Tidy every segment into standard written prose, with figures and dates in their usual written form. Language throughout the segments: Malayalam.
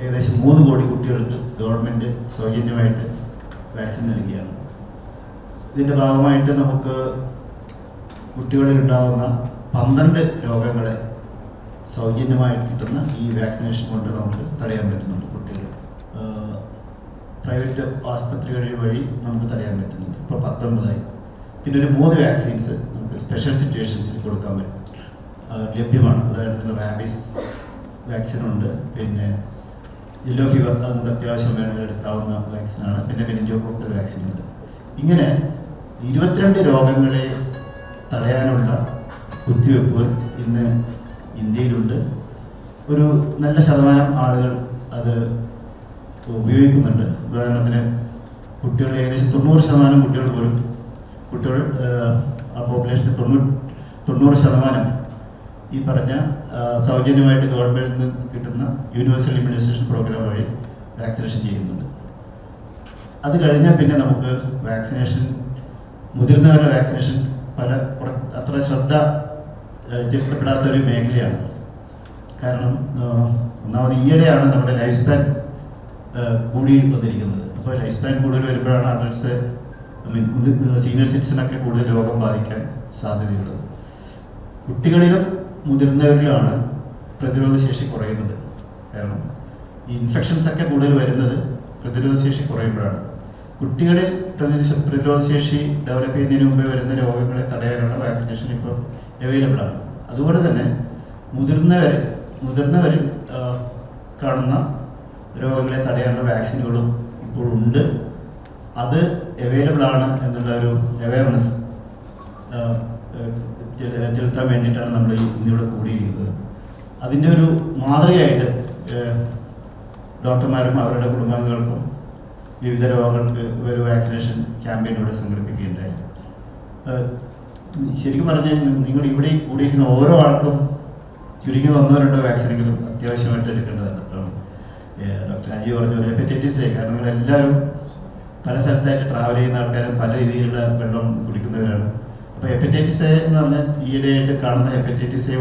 ഏകദേശം 3 കോടി കുട്ടികൾക്ക് ഗവൺമെൻറ് സൗജന്യമായിട്ട് വാക്സിൻ നൽകുകയാണ്. ഇതിൻ്റെ ഭാഗമായിട്ട് നമുക്ക് കുട്ടികളിലുണ്ടാകുന്ന 12 രോഗങ്ങളെ സൗജന്യമായിട്ട് കിട്ടുന്ന ഈ വാക്സിനേഷൻ കൊണ്ട് നമുക്ക് തടയാൻ പറ്റുന്നുണ്ട്. കുട്ടികൾ പ്രൈവറ്റ് ആസ്പത്രികൾ വഴി നമുക്ക് തടയാൻ പറ്റുന്നുണ്ട്. ഇപ്പോൾ 19ആയി. പിന്നെ ഒരു 3 വാക്സിൻസ് നമുക്ക് സ്പെഷ്യൽ സിറ്റുവേഷൻസിൽ കൊടുക്കാൻ പറ്റും, ലഭ്യമാണ്. അതായത് റാബീസ് വാക്സിനുണ്ട്, പിന്നെ യെല്ലോ ഫീവർ അതുകൊണ്ട് അത്യാവശ്യം വേണമെങ്കിൽ എടുക്കാവുന്ന വാക്സിനാണ്, പിന്നെ മെനിഞ്ചോകോക്കൽ വാക്സിനുണ്ട്. ഇങ്ങനെ 22 രോഗങ്ങളെ തടയാനുള്ള കുത്തിവെപ്പുകൾ ഇന്ന് ഇന്ത്യയിലുണ്ട്. ഒരു നല്ല ശതമാനം ആളുകൾ അത് ഉപയോഗിക്കുന്നുണ്ട്. ഉദാഹരണത്തിന് കുട്ടികൾ ഏകദേശം 90% കുട്ടികൾ ആ പോപ്പുലേഷൻ്റെ 90% ഈ പറഞ്ഞ സൗജന്യമായിട്ട് ഗവൺമെൻറ്റിൽ നിന്ന് കിട്ടുന്ന യൂണിവേഴ്സൽ ഇമ്മ്യൂണൈസേഷൻ പ്രോഗ്രാം വഴി വാക്സിനേഷൻ ചെയ്യുന്നുണ്ട്. അത് കഴിഞ്ഞാൽ പിന്നെ നമുക്ക് വാക്സിനേഷൻ, മുതിർന്നവരുടെ വാക്സിനേഷൻ അത്ര ശ്രദ്ധ ചെലുത്തപ്പെടാത്ത ഒരു മേഖലയാണ്. കാരണം ഒന്നാമത് ഈയിടെയാണ് നമ്മുടെ ലൈഫ് സ്പാൻ കൂടി വന്നിരിക്കുന്നത്. അപ്പോൾ ലൈഫ് സ്പാൻ കൂടുതൽ വരുമ്പോഴാണ് അഡൾട്ട്സ്, സീനിയർ സിറ്റിസനൊക്കെ കൂടുതൽ രോഗം ബാധിക്കാൻ സാധ്യതയുള്ളത്. കുട്ടികളിലും മുതിർന്നവരിലുമാണ് പ്രതിരോധശേഷി കുറയുന്നത്. കാരണം ഈ ഇൻഫെക്ഷൻസ് ഒക്കെ കൂടുതൽ വരുന്നത് പ്രതിരോധശേഷി കുറയുമ്പോഴാണ്. കുട്ടികളിൽ പ്രതിരോധശേഷി ഡെവലപ്പ് ചെയ്യുന്നതിന് മുമ്പേ വരുന്ന രോഗങ്ങളെ തടയാനുള്ള വാക്സിനേഷൻ ഇപ്പോൾ അവൈലബിൾ ആണ്. അതുപോലെ തന്നെ മുതിർന്നവരിൽ കാണുന്ന രോഗങ്ങളെ തടയാനുള്ള വാക്സിനുകളും ഇപ്പോഴുണ്ട്. അത് അവൈലബിൾ ആണ് എന്നുള്ള ഒരു അവയർനെസ് ചെലുത്താൻ വേണ്ടിയിട്ടാണ് നമ്മൾ ഇന്നിവിടെ കൂടിയിരിക്കുന്നത്. അതിൻ്റെ ഒരു മാതൃകയായിട്ട് ഡോക്ടർമാരും അവരുടെ കുടുംബാംഗങ്ങൾക്കും വിവിധ രോഗങ്ങൾക്ക് ഒരു വാക്സിനേഷൻ ക്യാമ്പയിൻ ഇവിടെ സംഘടിപ്പിക്കുകയുണ്ടായി. ശരിക്കും പറഞ്ഞാൽ നിങ്ങൾ ഇവിടെ കൂടിയിരിക്കുന്ന ഓരോ ആൾക്കും ചുരുങ്ങി 1-2 വാക്സിനെങ്കിലും അത്യാവശ്യമായിട്ട് എടുക്കേണ്ടതാണ്. ഡോക്ടർ രാജീവ് പറഞ്ഞ പോലെ ഹെപ്പറ്റൈറ്റിസ് എ, കാരണം നിങ്ങളെല്ലാവരും പല സ്ഥലത്തായിട്ട് ട്രാവൽ ചെയ്യുന്ന ആൾക്കാരും പല രീതിയിലുള്ള വെള്ളം കുടിക്കുന്നവരാണ്. അപ്പോൾ ഹെപ്പറ്റൈറ്റിസ് എ എന്ന് പറഞ്ഞാൽ ഈയിടെയായിട്ട് കാണുന്ന ഹെപ്പറ്റൈറ്റിസ് എ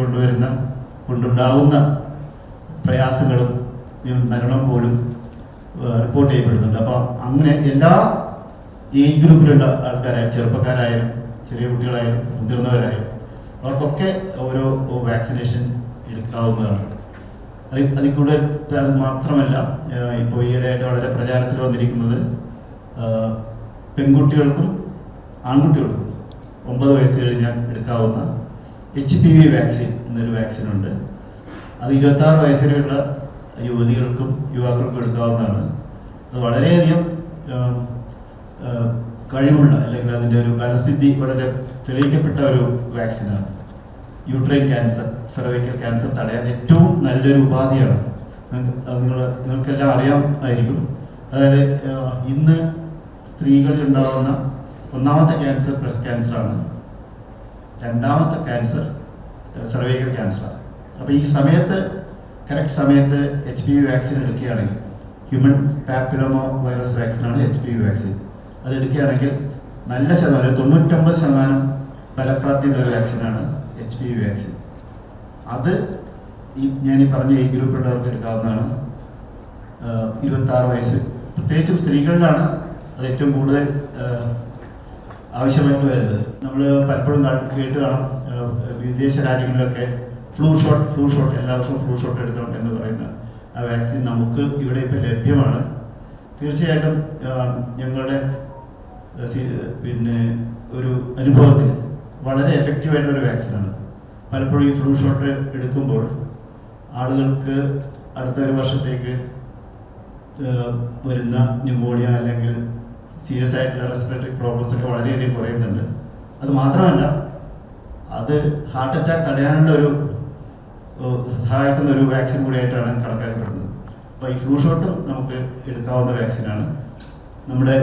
കൊണ്ടുണ്ടാവുന്ന പ്രയാസങ്ങളും മരണം പോലും റിപ്പോർട്ട് ചെയ്യപ്പെടുന്നുണ്ട്. അപ്പോൾ അങ്ങനെ എല്ലാ ഏജ് ഗ്രൂപ്പിലുള്ള ആൾക്കാരായാലും, ചെറുപ്പക്കാരായാലും ചെറിയ കുട്ടികളായാലും മുതിർന്നവരായാലും അവർക്കൊക്കെ ഓരോ വാക്സിനേഷൻ എടുക്കാവുന്നതാണ്. അതിൽ കൂടെ അത് മാത്രമല്ല, ഇപ്പോൾ ഈയിടെയായിട്ട് വളരെ പ്രചാരത്തിൽ വന്നിരിക്കുന്നത് പെൺകുട്ടികൾക്കും ആൺകുട്ടികൾക്കും 9 വയസ്സ് കഴിഞ്ഞാൽ എടുക്കാവുന്ന HPV വാക്സിൻ എന്നൊരു വാക്സിനുണ്ട്. അത് 26 വയസ്സിലുള്ള യുവതികൾക്കും യുവാക്കൾക്കും എടുക്കാവുന്നതാണ്. അത് വളരെയധികം കഴിവുള്ള, അല്ലെങ്കിൽ അതിൻ്റെ ഒരു ഫലസിദ്ധി വളരെ തെളിയിക്കപ്പെട്ട ഒരു വാക്സിനാണ്. യൂട്രൈൻ ക്യാൻസർ, സെർവൈക്കൽ ക്യാൻസർ തടയാൻ ഏറ്റവും നല്ലൊരു ഉപാധിയാണ്. നിങ്ങൾക്കെല്ലാം അറിയാമായിരിക്കും. അതായത് ഇന്ന് സ്ത്രീകളിൽ ഉണ്ടാകുന്ന 1ാമത്തെ ക്യാൻസർ ബ്രസ്റ്റ് ക്യാൻസറാണ്, 2ാമത്തെ ക്യാൻസർ സെർവൈക്കൽ ക്യാൻസറാണ്. അപ്പോൾ ഈ കറക്റ്റ് സമയത്ത് HPV വാക്സിൻ എടുക്കുകയാണെങ്കിൽ, ഹ്യൂമൻ പാപ്പിലോമ വൈറസ് വാക്സിനാണ് HPV വാക്സിൻ. അത് എടുക്കുകയാണെങ്കിൽ നല്ല ശതമാനം, 99% ഫലപ്രാപ്തിയുള്ള ഒരു വാക്സിനാണ് HPV വാക്സിൻ. അത് ഞാൻ ഈ പറഞ്ഞ ഏജ് ഗ്രൂപ്പിലുള്ളവർക്ക് എടുക്കാവുന്നതാണ്. 26 വയസ്സ്, പ്രത്യേകിച്ചും സ്ത്രീകളിലാണ് അത് ഏറ്റവും കൂടുതൽ ആവശ്യമായിട്ട് വരുന്നത്. നമ്മൾ പലപ്പോഴും കേട്ട് കാണാം, വിദേശ രാജ്യങ്ങളിലൊക്കെ ഫ്ലൂ ഷോട്ട് എല്ലാ വർഷവും ഫ്ലൂ ഷോട്ട് എടുക്കണം എന്ന് പറയുന്ന ആ വാക്സിൻ നമുക്ക് ഇവിടെ ഇപ്പോൾ ലഭ്യമാണ്. തീർച്ചയായിട്ടും ഞങ്ങളുടെ ഒരു അനുഭവത്തിൽ വളരെ എഫക്റ്റീവായിട്ടുള്ളൊരു വാക്സിനാണ്. പലപ്പോഴും ഈ ഫ്ലൂ ഷോട്ട് എടുക്കുമ്പോൾ ആളുകൾക്ക് അടുത്ത ഒരു വർഷത്തേക്ക് വരുന്ന ന്യൂമോണിയ അല്ലെങ്കിൽ സീരിയസ് ആയിട്ടുള്ള റെസ്പിറേറ്ററി പ്രോബ്ലംസ് ഒക്കെ വളരെയധികം കുറയുന്നുണ്ട്. അത് മാത്രമല്ല, അത് ഹാർട്ട് അറ്റാക്ക് തടയാനുള്ള ഒരു സഹായിക്കുന്ന ഒരു വാക്സിൻ കൂടിയായിട്ടാണ് കണക്കാക്കപ്പെടുന്നത്. അപ്പോൾ ഈ ഫ്ലൂ ഷോട്ടും നമുക്ക് എടുക്കാവുന്ന വാക്സിനാണ്. നമ്മുടെ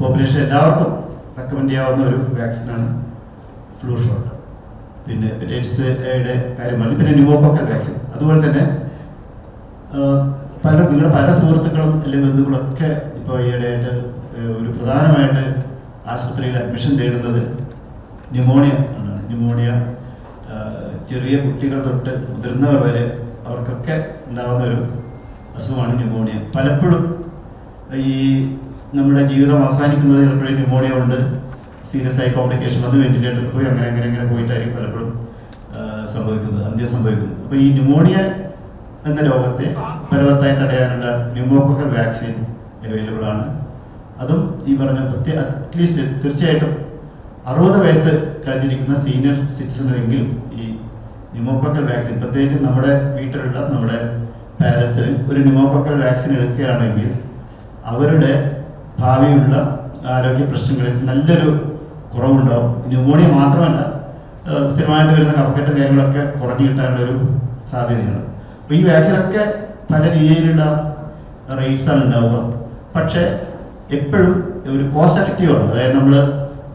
പോപ്പുലേഷൻ എല്ലാവർക്കും റെക്കമെൻഡ് ചെയ്യാവുന്ന ഒരു വാക്സിനാണ് ഫ്ലൂ ഷോട്ട്. പിന്നെ ഹെപ്പറ്റൈറ്റിസ് എയുടെ കാര്യം പറഞ്ഞു. പിന്നെ ന്യൂമോകോക്കൽ വാക്സിൻ. അതുപോലെ തന്നെ നിങ്ങളുടെ പല സുഹൃത്തുക്കളും അല്ലെങ്കിൽ ബന്ധുക്കളൊക്കെ ഇപ്പോൾ ഈയിടെയായിട്ട് ഒരു പ്രധാനമായിട്ട് ആശുപത്രിയിൽ അഡ്മിഷൻ തേടുന്നത് ന്യൂമോണിയ ആണ്. ന്യൂമോണിയ ചെറിയ കുട്ടികൾ തൊട്ട് മുതിർന്നവർ വരെ അവർക്കൊക്കെ ഉണ്ടാകുന്ന ഒരു അസുഖമാണ് ന്യൂമോണിയ. പലപ്പോഴും ഈ നമ്മുടെ ജീവിതം അവസാനിക്കുന്നത് ചിലപ്പോഴും ന്യൂമോണിയ കൊണ്ട് സീരിയസ് ആയി കോംപ്ലിക്കേഷൻ വന്ന് വെന്റിലേറ്ററിൽ പോയി അങ്ങനെ പോയിട്ടായിരിക്കും പലപ്പോഴും സംഭവിക്കുന്നത്, അന്ത്യം സംഭവിക്കുന്നത്. അപ്പോൾ ഈ ന്യൂമോണിയ എന്ന രോഗത്തെ ഫലവത്തായി തടയാനുള്ള ന്യൂമോകോക്കൽ വാക്സിൻ അവൈലബിൾ ആണ്. അതും ഈ പറഞ്ഞ അറ്റ്ലീസ്റ്റ് തീർച്ചയായിട്ടും 60 വയസ്സ് കഴിഞ്ഞിരിക്കുന്ന സീനിയർ സിറ്റിസണെങ്കിലും ഈ ന്യൂമോകോക്കൽ വാക്സിൻ, പ്രത്യേകിച്ച് നമ്മുടെ വീട്ടിലുള്ള നമ്മുടെ പാരൻസിന് ഒരു ന്യൂമോകോക്കൽ വാക്സിൻ എടുക്കുകയാണെങ്കിൽ അവരുടെ ഭാവിയുള്ള ആരോഗ്യ പ്രശ്നങ്ങളിൽ നല്ലൊരു കുറവുണ്ടാവും. ന്യൂമോണിയ മാത്രമല്ല, സ്ഥിരമായിട്ട് വരുന്ന കഫക്കെട്ട് കാര്യങ്ങളൊക്കെ കുറഞ്ഞു കിട്ടാനുള്ളൊരു സാധ്യതയാണ്. അപ്പോൾ ഈ വാക്സിനൊക്കെ പല രീതിയിലുള്ള റേറ്റ്സാണ് ഉണ്ടാവുക. പക്ഷേ എപ്പോഴും ഒരു കോസ്റ്റ് എഫക്റ്റീവാണ്. അതായത് നമ്മൾ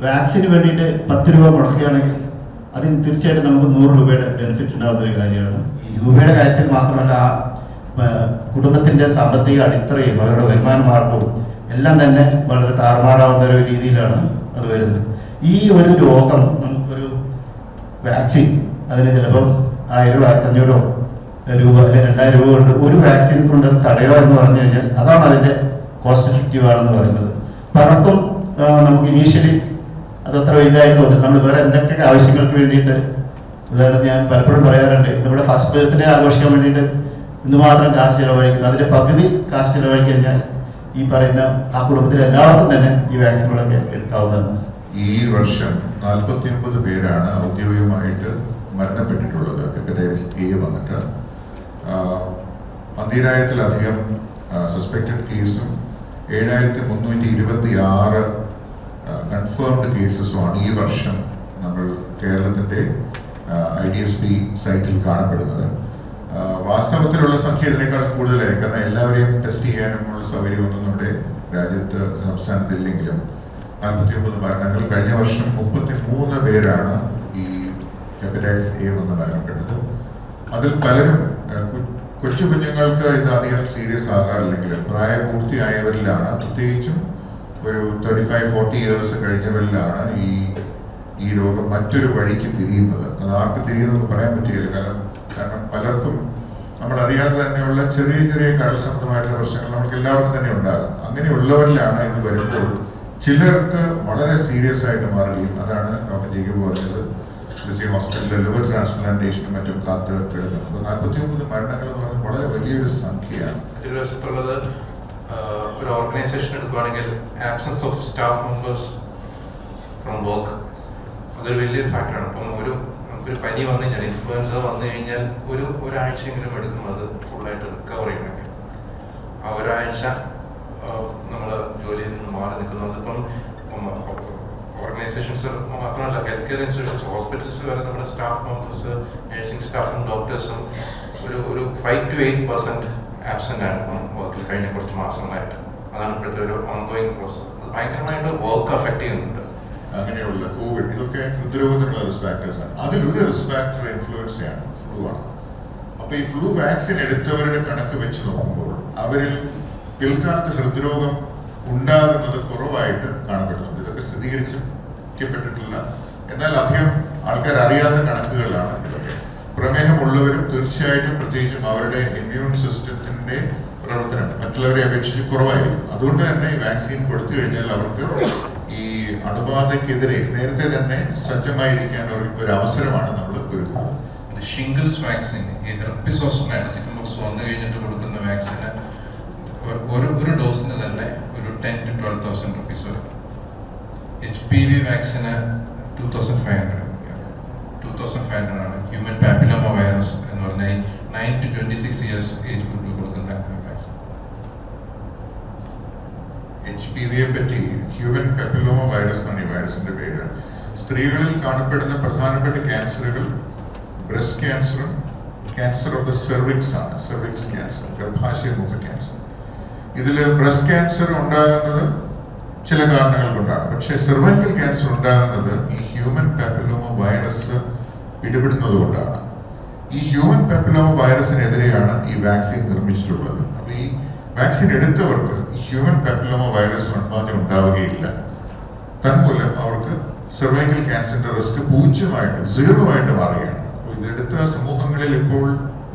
വാക്സിന് വേണ്ടിയിട്ട് 10 രൂപ മുടക്കുകയാണെങ്കിൽ അതിന് തീർച്ചയായിട്ടും നമുക്ക് 100 രൂപയുടെ ബെനിഫിറ്റ് ഉണ്ടാകുന്ന ഒരു കാര്യമാണ്. ഈ രൂപയുടെ കാര്യത്തിൽ മാത്രമല്ല, കുടുംബത്തിൻ്റെ സാമ്പത്തിക അടിത്തറയും അവരുടെ വരുമാന മാർഗവും എല്ലാം തന്നെ വളരെ താറുമാറാവുന്ന ഒരു രീതിയിലാണ് അത് വരുന്നത്. ഈ ഒരു രോഗം നമുക്കൊരു വാക്സിൻ അതിന് ചിലപ്പം 1000 1500 രൂപ അല്ലെങ്കിൽ 2000 രൂപ കൊണ്ട് ഒരു വാക്സിൻ കൊണ്ട് തടയുക എന്ന് പറഞ്ഞു കഴിഞ്ഞാൽ അതാണ് അതിൻ്റെ കോസ്റ്റ് എഫക്റ്റീവ് ആണെന്ന് പറയുന്നത്. പലർക്കും നമുക്ക് ഇനീഷ്യലി അതത്ര വലുതായിട്ട് തോന്നും. നമ്മൾ വേറെ എന്തൊക്കെ ആവശ്യങ്ങൾക്ക് വേണ്ടിയിട്ട്, ഉദാഹരണം ഞാൻ പലപ്പോഴും പറയാറുണ്ട്, നമ്മുടെ ഫസ്റ്റ് ബർത്ത്ഡേ ആഘോഷിക്കാൻ വേണ്ടിയിട്ട് എന്തുമാത്രം കാശ് ചിലവഴിക്കുന്നത്, അതിൻ്റെ പകുതി കാശ് ചിലവഴിച്ചു കഴിഞ്ഞാൽ ഈ പറയുന്ന ആ കുടുംബത്തിലെ എല്ലാവർക്കും തന്നെ ഈ വാക്സിനുകളൊക്കെ എടുക്കാവുന്നതാണ്. ഈ വർഷം 49 പേരാണ് ഔദ്യോഗികമായിട്ട് മരണപ്പെട്ടിട്ടുള്ളത് ഹെപ്പറ്റൈറ്റിസ് എ വന്നിട്ട്. 10000-ലധികം സസ്പെക്റ്റഡ് കേസും 7326 കൺഫേംഡ് കേസസുമാണ് ഈ വർഷം നമ്മൾ കേരളത്തിൻ്റെ IDSP സൈറ്റിൽ കാണപ്പെടുന്നത്. വാസ്തവത്തിലുള്ള സംഖ്യ ഇതിനേക്കാൾ കൂടുതലായി, കാരണം എല്ലാവരെയും ടെസ്റ്റ് ചെയ്യാനുമുള്ള സൗകര്യമൊന്നും നമ്മുടെ രാജ്യത്ത് സംസ്ഥാനത്തില്ലെങ്കിലും 49 മരണങ്ങൾ. കഴിഞ്ഞ വർഷം 33 പേരാണ് ഈ ഹെപ്പറ്റൈറ്റിസ് എ വന്ന് മരണപ്പെട്ടത്. അതിൽ പലരും കൊച്ചു കുഞ്ഞുങ്ങൾക്ക് ഇത് അധികം സീരിയസ് ആകാറില്ലെങ്കിലും പ്രായപൂർത്തിയായവരിലാണ്, പ്രത്യേകിച്ചും ഒരു 35-40 ഇയേഴ്സ് കഴിഞ്ഞവരിലാണ് ഈ രോഗം മറ്റൊരു വഴിക്ക് തിരിയുന്നത്. അത് ആർക്ക് തിരിയുന്നതെന്ന് പറയാൻ പറ്റിയില്ല. കാരണം പലർക്കും നമ്മളറിയാതെ തന്നെയുള്ള ചെറിയ ചെറിയ കരൾസംബന്ധമായിട്ടുള്ള പ്രശ്നങ്ങൾ നമുക്ക് എല്ലാവർക്കും തന്നെ ഉണ്ടാകും. അങ്ങനെയുള്ളവരിലാണ് ഇത് വരുമ്പോൾ ചിലർക്ക് വളരെ സീരിയസ് ആയിട്ട് മാറുകയും, അതാണ് ഡോക്ടർ ജേക്കബ് പറഞ്ഞത്, ഹോസ്പിറ്റലിലെ ലിവർ ട്രാൻസ്പ്ലാന്റേഷനും മറ്റും കാത്ത് കിടക്കുന്നത്. 49 മരണങ്ങൾ എന്ന് പറഞ്ഞാൽ വളരെ വലിയൊരു സംഖ്യയാണ്. ഒരു വശത്തുള്ളത് ഒരു ഓർഗനൈസേഷൻ എടുക്കുകയാണെങ്കിൽ absence of staff members from work അതൊരു വലിയൊരു ഫാക്ടറാണ്. അപ്പം നമുക്കൊരു പനി വന്നു കഴിഞ്ഞാൽ, ഇൻഫ്ലുവൻസ വന്നു കഴിഞ്ഞാൽ ഒരാഴ്ചയെങ്കിലും എടുക്കും അത് ഫുള്ളായിട്ട് റിക്കവർ ചെയ്യണമെങ്കിൽ. ആ ഒരാഴ്ച നമ്മൾ ജോലിയിൽ നിന്ന് മാറി നിൽക്കുന്നത്. ഇപ്പം ഓർഗനൈസേഷൻസ് മാത്രമല്ല, ഹെൽത്ത് കെയർ ഇൻസ്റ്റിറ്റ്യൂഷൻസ്, ഹോസ്പിറ്റൽസ് വരെ നമ്മുടെ സ്റ്റാഫ് മെമ്പേഴ്സ്, നഴ്സിംഗ് സ്റ്റാഫും ഡോക്ടേഴ്സും ഒരു 5 to 8% ആബ്സെന്റ് ആണ് ഇപ്പം വർക്കിൽ കഴിഞ്ഞ കുറച്ച് മാസങ്ങളായിട്ട്. അതാണ് ഇപ്പോഴത്തെ ഒരു ഓൺഗോയിങ് പ്രോസസ്. അത് ഭയങ്കരമായിട്ട് വർക്ക് അഫക്ട് ചെയ്യുന്നുണ്ട്. അങ്ങനെയുള്ള കോവിഡ്, ഇതൊക്കെ ഹൃദ്രോഗത്തിനുള്ള റിസ്ക് ഫാക്ടേഴ്സ് ആണ്. അതിലൊരു റിസ്ക് ഫാക്ടർ ഇൻഫ്ലുവൻസ ആണ്, ഫ്ലൂ ആണ്. അപ്പൊ ഈ ഫ്ലൂ വാക്സിൻ എടുത്തവരുടെ കണക്ക് വെച്ച് നോക്കുമ്പോൾ അവരിൽ പിൽക്കാലത്ത് ഹൃദ്രോഗം ഉണ്ടാകുന്നത് കുറവായിട്ട് കാണപ്പെടുന്നുണ്ട്. ഇതൊക്കെ സ്ഥിരീകരിക്കപ്പെട്ടിട്ടില്ല, എന്നാൽ അധികം ആൾക്കാർ അറിയാത്ത കണക്കുകളാണ് ഇതൊക്കെ. പ്രമേഹമുള്ളവരും തീർച്ചയായിട്ടും, പ്രത്യേകിച്ചും അവരുടെ ഇമ്മ്യൂൺ സിസ്റ്റത്തിന്റെ പ്രവർത്തനം മറ്റുള്ളവരെ അപേക്ഷിച്ച് കുറവായിരിക്കും. അതുകൊണ്ട് തന്നെ ഈ വാക്സിൻ കൊടുത്തു കഴിഞ്ഞാൽ അവർക്ക് ഈ അണുബാധയ്ക്കെതിരെ നേരത്തെ തന്നെ സജ്ജമായിരിക്കാൻ ഒരു അവസരമാണ് നമ്മൾ ഒരുക്കുന്നത്. ഷിംഗിൾസ് വാക്സിൻ, ഈ ഹെർപ്പിസോസ്റ്റർ ചിക്കൻ ബോക്സ് വന്നു കഴിഞ്ഞിട്ട് കൊടുക്കുന്ന വാക്സിന് ഒരു ഡോസിന് തന്നെ ഒരു 10,000 to 12,000 rupees വരും. HPV വാക്സിന് 2,500 ആണ്. ഹ്യൂമൻ പാപ്പിലോമ വൈറസ് എന്ന് പറഞ്ഞാൽ 9 to 26 years ഏജ് ഗ്രൂപ്പിൽ കൊടുക്കുന്ന വാക്സിൻ. HPV-യെ പറ്റി, ഹ്യൂമൻ പാപ്പിലോമ വൈറസ് എന്നാണ് ഈ വൈറസിന്റെ പേര്. സ്ത്രീകളിൽ കാണപ്പെടുന്ന പ്രധാനപ്പെട്ട ക്യാൻസറുകൾ ബ്രസ്റ്റ് ക്യാൻസറും ക്യാൻസർ ഓഫ് ദ സെർവിക്സ് ആണ്. സെർവിക്സ് ക്യാൻസർ, ഗർഭാശയമുഖ ക്യാൻസർ. ഇതിൽ ബ്രസ്റ്റ് ക്യാൻസർ ഉണ്ടാകുന്നത് ചില കാരണങ്ങൾ കൊണ്ടാണ്. പക്ഷേ സെർവൈക്കൽ ക്യാൻസർ ഉണ്ടാകുന്നത് ഈ ഹ്യൂമൻ പാപ്പിലോമ വൈറസ് പിടിപെടുന്നത് കൊണ്ടാണ്. ഈ ഹ്യൂമൻ പാപ്പിലോമ വൈറസിനെതിരെയാണ് ഈ വാക്സിൻ നിർമ്മിച്ചിട്ടുള്ളത്. അപ്പൊ ഈ വാക്സിൻ എടുത്തവർക്ക് ഈ ഹ്യൂമൻ പാപ്പിലോമ വൈറസ് അണുബാധ ഉണ്ടാവുകയില്ല. തന്മൂലം അവർക്ക് സെർവൈക്കൽ ക്യാൻസറിന്റെ റിസ്ക് 0 ആയിട്ട് മാറുകയാണ്. അപ്പോൾ ഇതെടുത്ത സമൂഹങ്ങളിൽ ഇപ്പോൾ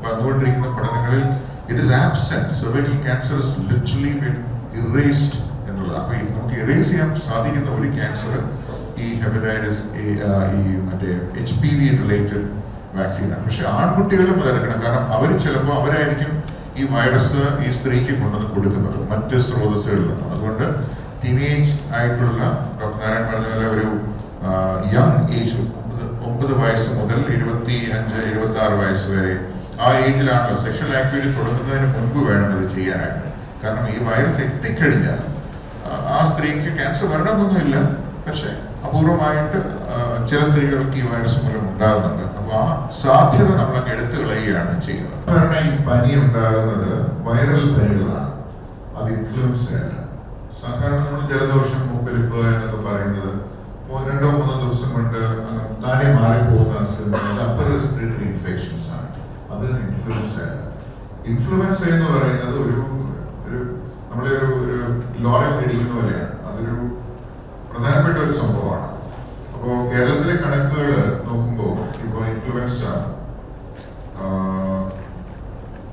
വന്നുകൊണ്ടിരിക്കുന്ന പഠനങ്ങളിൽ It is absent. Cervical cancer is literally been erased എന്നുള്ളത്. അപ്പോൾ നമുക്ക് ഇറേസ് ചെയ്യാൻ സാധിക്കുന്ന ഒരു ക്യാൻസർ ഈ ഹെപ്പറ്റൈറ്റിസ് ഈ മറ്റേ HPV റിലേറ്റഡ് വാക്സിനാണ്. പക്ഷെ ആൺകുട്ടികളും എടുക്കണം, കാരണം അവർ ചിലപ്പോൾ അവരായിരിക്കും ഈ വൈറസ് ഈ സ്ത്രീക്ക് കൊണ്ടുവന്ന് കൊടുക്കുന്നത് മറ്റ് സ്രോതസ്സുകളിൽ നിന്നും. അതുകൊണ്ട് ടീനേജ് ആയിട്ടുള്ള ഡോക്ടർ നാരായൺ പറഞ്ഞ പോലെ ഒരു യങ് ഏജ് 9 വയസ്സ് മുതൽ 25-26 വയസ്സ് വരെ ആ ഏജിലാണല്ലോ സെക്ഷൽ ആക്ടിവിറ്റി തുടങ്ങുന്നതിന് മുൻപ് വേണം ഇത് ചെയ്യാനായിട്ട്. കാരണം ഈ വൈറസ് എത്തിക്കഴിഞ്ഞാൽ ആ സ്ത്രീക്ക് ക്യാൻസർ വരണമെന്നൊന്നുമില്ല, പക്ഷെ അപൂർവമായിട്ട് ചില സ്ത്രീകൾക്ക് ഈ വൈറസ് മൂലം ഉണ്ടാകുന്നുണ്ട്. അപ്പൊ ആ സാധ്യത നമ്മളൊക്കെ എടുത്തു കളയുകയാണ് ചെയ്യുന്നത്. കാരണം ഈ പനി ഉണ്ടാകുന്നത് വൈറൽ പനികളാണ്, അത് ഇൻഫ്ലുവൻസ അല്ല. സാധാരണ നമ്മൾ ജലദോഷം, മൂക്കൊലിപ്പ് എന്നൊക്കെ പറയുന്നത് 2-3 ദിവസം കൊണ്ട് താനെ മാറിപ്പോകുന്ന അപ്പർ റെസ്പിറേറ്ററി ഇൻഫെക്ഷൻസ് ആണ്, അത് ഇൻഫ്ലുവൻസ അല്ല. ഇൻഫ്ലുവൻസ എന്ന് പറയുന്നത് ഒരു നമ്മളെ ഒരു ലോറി മേടിക്കുന്ന പോലെയാണ്, അതൊരു പ്രധാനപ്പെട്ട ഒരു സംഭവമാണ്. അപ്പോൾ കേരളത്തിലെ കണക്കുകൾ നോക്കുമ്പോൾ ഇപ്പോൾ ഇൻഫ്ലുവൻസ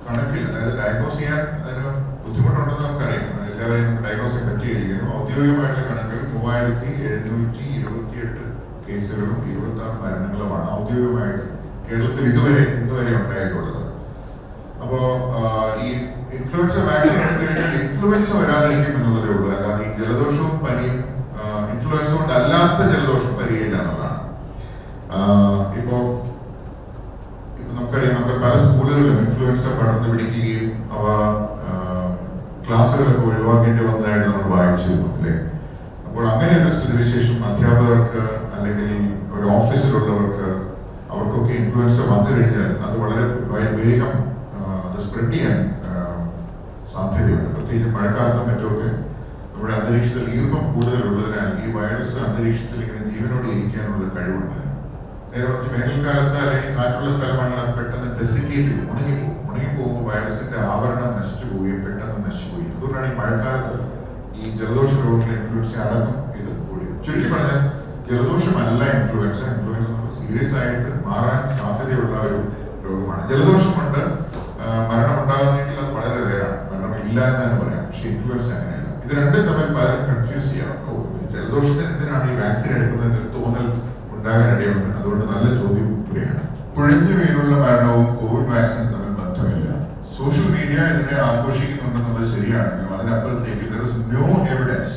കണക്കിൽ, അതായത് ഡയഗ്നോസ് ചെയ്യാൻ അതിന് ബുദ്ധിമുട്ടുണ്ടെന്ന് നമുക്കറിയാം, എല്ലാവരെയും ഡയഗ്നോസ് ചെയ്യാൻ പറ്റുകയും ഔദ്യോഗികമായിട്ടുള്ള കണക്കുകൾ 3728 കേസുകളും 26 മരണങ്ങളുമാണ് ഔദ്യോഗികമായിട്ട് കേരളത്തിൽ ഇന്നുവരെ ഉണ്ടായിട്ടുള്ളത്. അപ്പോ ഈ ഇൻഫ്ലുവൻസ വാക്സിൻ എടുത്തു കഴിഞ്ഞാൽ ഇൻഫ്ലുവൻസ വരാതിരിക്കും എന്നുള്ളതേ ഉള്ളൂ, അല്ലാതെ ഈ ജലദോഷവും പനിയും ഇൻഫ്ലുവൻസ കൊണ്ട് അല്ലാത്ത ജലദോഷം വരികയില്ല എന്നുള്ളതാണ്. ഇപ്പോ നമുക്കറിയാം, നമ്മുടെ പല സ്കൂളുകളിലും ഇൻഫ്ലുവൻസ പടർന്നു പിടിക്കുകയും അവ ക്ലാസ്സുകളൊക്കെ ഒഴിവാക്കേണ്ടി വന്നതായിട്ട് നമ്മൾ വായിച്ചിരുന്നു അല്ലേ. അപ്പോൾ അങ്ങനെ ഒരു സ്ഥിതിവിശേഷം അധ്യാപകർക്ക് അല്ലെങ്കിൽ ഒരു ഓഫീസിലുള്ളവർക്ക് അവർക്കൊക്കെ ഇൻഫ്ലുവൻസ വന്നു കഴിഞ്ഞാൽ അത് വളരെ വേഗം അത് സ്പ്രെഡ് ചെയ്യാൻ സാധ്യതയുണ്ട്. പ്രത്യേകിച്ച് മഴക്കാലത്തും മറ്റുമൊക്കെ നമ്മുടെ അന്തരീക്ഷത്തിൽ ഈർപ്പം കൂടുതലുള്ളതിനാൽ ഈ വൈറസ് അന്തരീക്ഷത്തിൽ ഇങ്ങനെ ജീവനോടെ ഇരിക്കാനുള്ള കഴിവുണ്ട്. നേരെ കുറച്ച് വേനൽക്കാലത്ത് അല്ലെങ്കിൽ കാറ്റുള്ള സ്ഥലമാണെങ്കിൽ അത് പെട്ടെന്ന് ഡെസിക്കേറ്റ് ചെയ്യും, ഉണങ്ങിപ്പോകുമ്പോൾ വൈറസിന്റെ ആവരണം നശിച്ചു പോവുകയും പെട്ടെന്ന് നശിച്ചു പോയി. അതുകൊണ്ടാണ് ഈ മഴക്കാലത്ത് ഈ ജലദോഷ രോഗങ്ങളെ ഇൻഫ്ലുവൻസ അടക്കം ഇത് കൂടി. ചുരുക്കി പറഞ്ഞാൽ ജലദോഷമല്ല ഇൻഫ്ലുവൻസ. ഇൻഫ്ലുവൻസ നമുക്ക് സീരിയസ് ആയിട്ട് മാറാൻ സാധ്യതയുള്ള ഒരു രോഗമാണ്. ജലദോഷം കൊണ്ട് മരണം ഉണ്ടാകുന്നെങ്കിൽ അത് വളരെ റെയറാണ്, മരണമില്ല എന്ന് തന്നെ പറയാം. പക്ഷെ ഇൻഫ്ലുവൻസ അങ്ങനെയല്ല. ഇത് രണ്ടും തമ്മിൽ പലരും കൺഫ്യൂസ് ചെയ്യാം. ജലദോഷത്തിന് എന്തിനാണ് ഈ വാക്സിൻ എടുക്കുന്നത് ഒരു തോന്നൽ ഉണ്ടാകാനിടയുണ്ട്. അതുകൊണ്ട് നല്ല ചോദ്യം കൂടിയാണ്. കുഴഞ്ഞു വീഴുള്ള മരണവും കോവിഡ് വാക്സിനും തമ്മിൽ ബന്ധമില്ല. സോഷ്യൽ മീഡിയ ഇതിനെ ആഘോഷിക്കുന്നുണ്ടെന്നുള്ളത് ശരിയാണെങ്കിലും അതിനപ്പുറത്തേക്ക് there is no evidence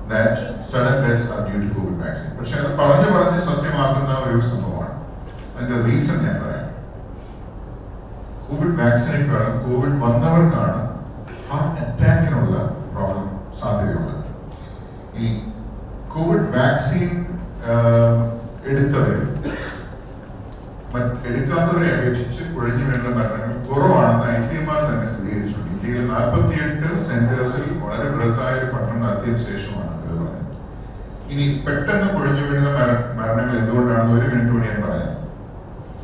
that sudden deaths are due to COVID vaccine. പക്ഷെ അത് പറഞ്ഞ് സത്യമാക്കുന്ന ഒരു സംഭവമാണ്. അതിന്റെ റീസൺ ഞാൻ പറയാം. കോവിഡ് വാക്സിനേക്കാളും കോവിഡ് വന്നവർക്കാണ് ഹാർട്ട് അറ്റാക്കിനുള്ള പ്രോബ്ലം സാധ്യതയുള്ളത്. ഈ കോവിഡ് വാക്സിൻ എടുക്കാത്തവരെ അപേക്ഷിച്ച് കുഴഞ്ഞു വീഴുന്ന മരണങ്ങൾ കുറവാണെന്ന് ICMR തന്നെ സ്ഥിരീകരിച്ചിട്ടുണ്ട്. ഇന്ത്യയിൽ 48 സെന്റേഴ്സിൽ വളരെ ബൃഹത്തായ ഒരു പഠനം നടത്തിയതിനു ശേഷമാണ് ഇത് പറഞ്ഞത്. ഇനി പെട്ടെന്ന് കുഴഞ്ഞു വീഴുന്ന മരണങ്ങൾ എന്തുകൊണ്ടാണെന്ന് 1 മിനിറ്റ് കൂടി ഞാൻ പറയാം.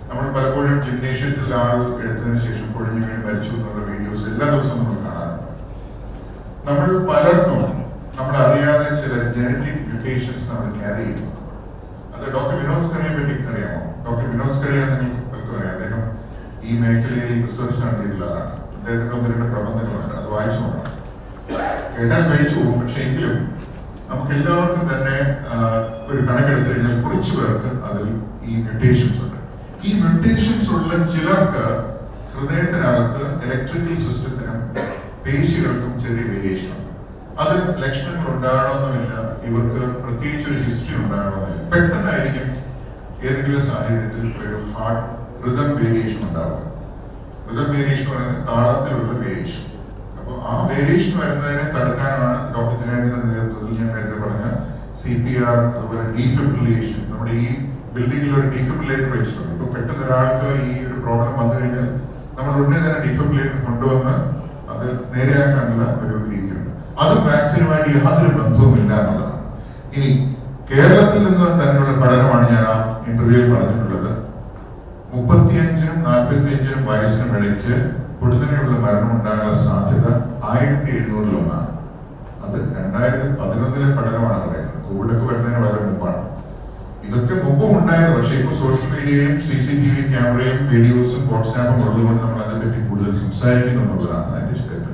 നമ്മൾ പലപ്പോഴും ജിംനേഷ്യത്തിൽ ആൾ എടുത്തതിന് ശേഷം കുഴഞ്ഞു വീണ് മരിച്ചു എന്നുള്ള വീഡിയോസ് എല്ലാ ദിവസവും നമ്മൾ കാണാറുണ്ട്. നമ്മൾ പലർക്കും നമ്മൾ അറിയാതെ ചില ജനറ്റിക് മ്യൂട്ടേഷൻസ് നമ്മൾ ക്യാരി ചെയ്യുന്നു. അത് ഡോക്ടർ വിനോദ് സ്കറിയെ പറ്റി അറിയാമോ? ഡോക്ടർ വിനോദ് സ്കറിയ നിങ്ങൾക്ക് പലർക്കും അറിയാം. അദ്ദേഹം ഈ മേഖലയിൽ റിസർച്ച് നടത്തിയിട്ടുള്ള ആളാണ്. അദ്ദേഹത്തിന്റെ 1-2 പ്രബന്ധങ്ങളുണ്ട്, അത് വായിച്ചു നോക്കണം. കേട്ടാൽ കഴിച്ചു പോകും. പക്ഷെ എങ്കിലും നമുക്ക് എല്ലാവർക്കും തന്നെ ഒരു കണക്കെടുത്തു കഴിഞ്ഞാൽ കുറച്ചു പേർക്ക് അതിൽ ഈ മ്യൂട്ടേഷൻസ് ഉണ്ട്. ഈ മ്യൂട്ടേഷൻസ് ഉള്ള ചിലർക്ക് ഹൃദയത്തിനകത്ത് ഇലക്ട്രിക്കൽ സിസ്റ്റത്തിനും പേശികൾക്കും ചെറിയ വേരിയേഷൻ ഉണ്ട്. അത് ലക്ഷണങ്ങൾ ഉണ്ടാകണമെന്നില്ല, ഇവർക്ക് പ്രത്യേകിച്ച് ഒരു ഹിസ്റ്ററി ഉണ്ടാകണമെന്നില്ല. പെട്ടെന്നായിരിക്കും ഏതെങ്കിലും സാഹചര്യത്തിൽ ഒരു റിതം വേരിയേഷൻ ഉണ്ടാവുക. റിതം വേരിയേഷൻ പറയുന്നത് താളത്തിലുള്ള വേരിയേഷൻ. അപ്പോൾ ആ വേരിയേഷൻ വരുന്നതിനെ തടുക്കാനാണ് ഡോക്ടർ ദിനേന്ദ്രന്റെ നേതൃത്വത്തിൽ ഞാൻ നേരത്തെ പറഞ്ഞ CPR, അതുപോലെ ഡീഫിബ്രിലേഷൻ. നമ്മുടെ ഈ ബിൽഡിംഗിൽ ഒരു ഡീഫിബ്രിലേറ്റർ വെച്ചിട്ടുണ്ട്. ഇപ്പൊ പെട്ടെന്ന് ഒരാൾക്ക് ഈ ഒരു പ്രോബ്ലം വന്നു കഴിഞ്ഞാൽ നമ്മൾ ഉടനെ തന്നെ ഡീഫിബ്രിലേറ്റർ കൊണ്ടുവന്ന് അത് നേരെയാക്കാനുള്ള ഒരു രീതിയുണ്ട്. അതും വാക്സിനുമായിട്ട് യാതൊരു ബന്ധവുമില്ല എന്നുള്ളതാണ്. ഇനി കേരളത്തിൽ നിന്ന് തന്നെയുള്ള പഠനമാണ് ഞാൻ ആ ഇന്റർവ്യൂവിൽ പറഞ്ഞിട്ടുള്ളത്. 35-നും 45-നും വയസ്സിനും ഇടയ്ക്ക് പൊടുന്നനെയുള്ള മരണം ഉണ്ടാകാനുള്ള സാധ്യത 1700-1. അത് 2011-ലെ പഠനമാണ് പറയുന്നത്. കോവിഡൊക്കെ വരുന്നതിന് വളരെ മുമ്പാണ്. ഇതൊക്കെ മുമ്പും ഉണ്ടായത്. പക്ഷേ ഇപ്പോൾ സോഷ്യൽ മീഡിയയും CCTV ക്യാമറയും വീഡിയോസും വാട്സ്ആപ്പും ഉള്ളതുകൊണ്ട് നമ്മൾ അത് അതിനെപ്പറ്റി കൂടുതൽ സംസാരിക്കുന്നു എന്നുള്ളതാണ് അതിന്റെ ചരിത്രം.